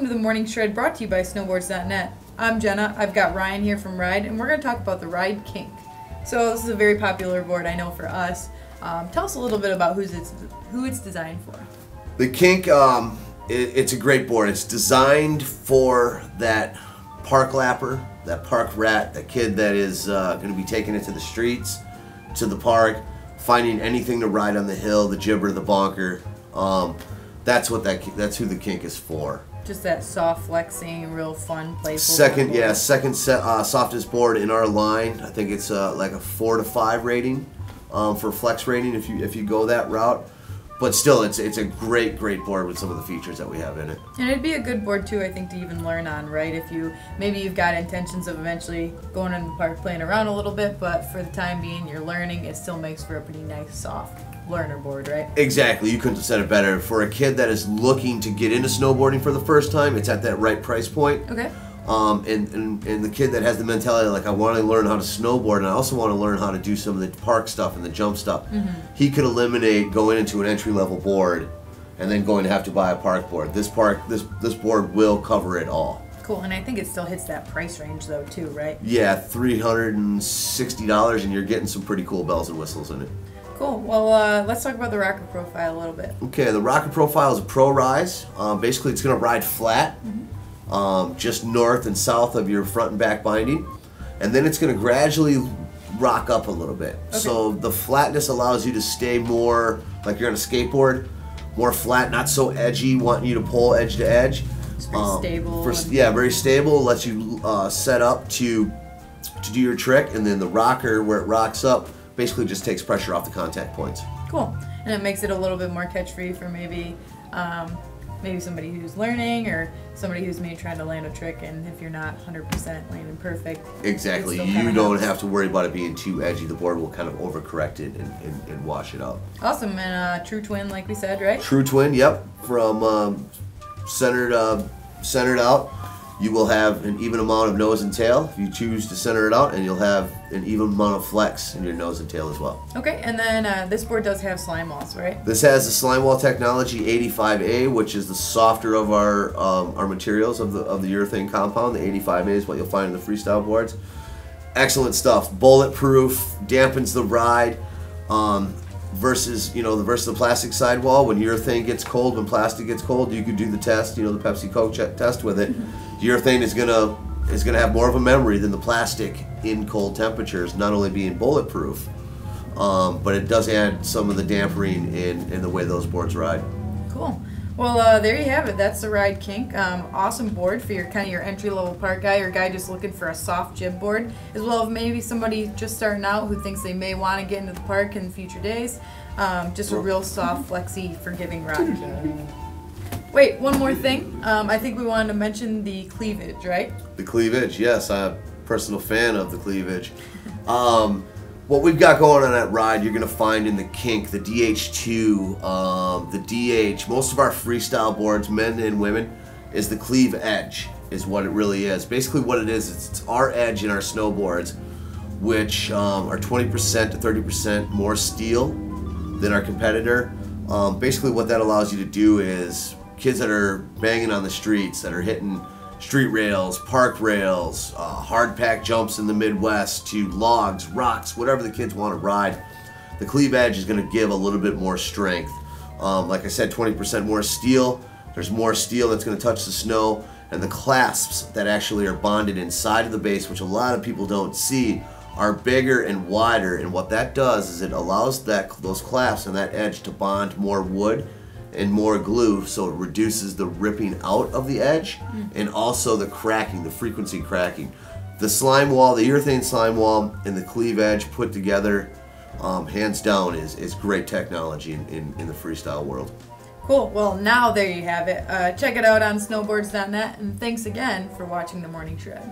to the Morning Shred brought to you by Snowboards.net. I'm Jenna, I've got Ryan here from Ride, and we're going to talk about the Ride Kink. So this is a very popular board, I know, for us. Tell us a little bit about who it's designed for. The Kink, it's a great board. It's designed for that park lapper, that park rat, that kid that is going to be taking it to the streets, to the park, finding anything to ride on the hill, the jibber, the bonker. That's who the Kink is for. Just that soft flexing, real fun, playful. Second softest board in our line. I think it's like a 4 to 5 rating for flex rating if you go that route. But still, it's a great board with some of the features that we have in it. And it'd be a good board too, I think, to even learn on, right? If maybe you've got intentions of eventually going in the park, playing around a little bit, but for the time being, you're learning. It still makes for a pretty nice, soft learner board, right? Exactly. You couldn't have said it better. For a kid that is looking to get into snowboarding for the first time, it's at that right price point. Okay. And the kid that has the mentality like, I want to learn how to snowboard and I also want to learn how to do some of the park stuff and the jump stuff, he could eliminate going into an entry-level board and then going to have to buy a park board. This board will cover it all. Cool, and I think it still hits that price range though too, right? Yeah, $360, and you're getting some pretty cool bells and whistles in it. Cool. Well, let's talk about the rocker profile a little bit. Okay, the rocker profile is a pro rise. Basically, it's going to ride flat, just north and south of your front and back binding, and then it's going to gradually rock up a little bit. Okay. So the flatness allows you to stay more like you're on a skateboard, more flat, not so edgy, wanting you to pull edge to edge. It's very stable. Very stable. Lets you set up to do your trick, and then the rocker, where it rocks up, basically just takes pressure off the contact points. Cool. And it makes it a little bit more catch-free for maybe somebody who's learning or somebody who's maybe trying to land a trick, and if you're not 100% landing perfect. Exactly. You don't have to worry about it being too edgy. The board will kind of overcorrect it and wash it out. Awesome. And true twin, like we said, right? True twin, yep. From centered out. You will have an even amount of nose and tail if you choose to center it out, and you'll have an even amount of flex in your nose and tail as well. Okay, and then this board does have slime walls, right? This has the slime wall technology 85A, which is the softer of our materials of the urethane compound. The 85A is what you'll find in the freestyle boards. Excellent stuff. Bulletproof, dampens the ride. Versus the plastic sidewall. When urethane gets cold, when plastic gets cold, you could do the test, the Pepsi Coke test with it. Urethane is gonna have more of a memory than the plastic in cold temperatures, not only being bulletproof, but it does add some of the dampering in the way those boards ride. Cool. Well, there you have it. That's the Ride Kink. Awesome board for your entry-level park guy or guy just looking for a soft jib board, as well as maybe somebody just starting out who thinks they may want to get into the park in future days. Just a real soft, flexy, forgiving ride. Wait, one more thing. I think we wanted to mention the cleavage, right? The cleavage, yes. I'm a personal fan of the cleavage. What we've got going on at Ride, you're going to find in the Kink, the DH2, the DH, most of our freestyle boards, men and women, is the cleave edge, is what it really is. Basically what it is, it's our edge in our snowboards, which are 20% to 30% more steel than our competitor. Basically what that allows you to do is, kids that are banging on the streets, that are hitting street rails, park rails, hard pack jumps in the Midwest to logs, rocks, whatever the kids want to ride, the cleave edge is going to give a little bit more strength. Like I said, 20% more steel. There's more steel that's going to touch the snow, and the clasps that actually are bonded inside of the base, which a lot of people don't see, are bigger and wider, and what that does is it allows those clasps and that edge to bond more wood and more glue, so it reduces the ripping out of the edge and also the cracking, the frequency cracking. The slime wall, the urethane slime wall, and the cleave edge put together, hands down, is great technology in the freestyle world. Cool. Well, now there you have it. Check it out on snowboards.net, and thanks again for watching the Morning Shred.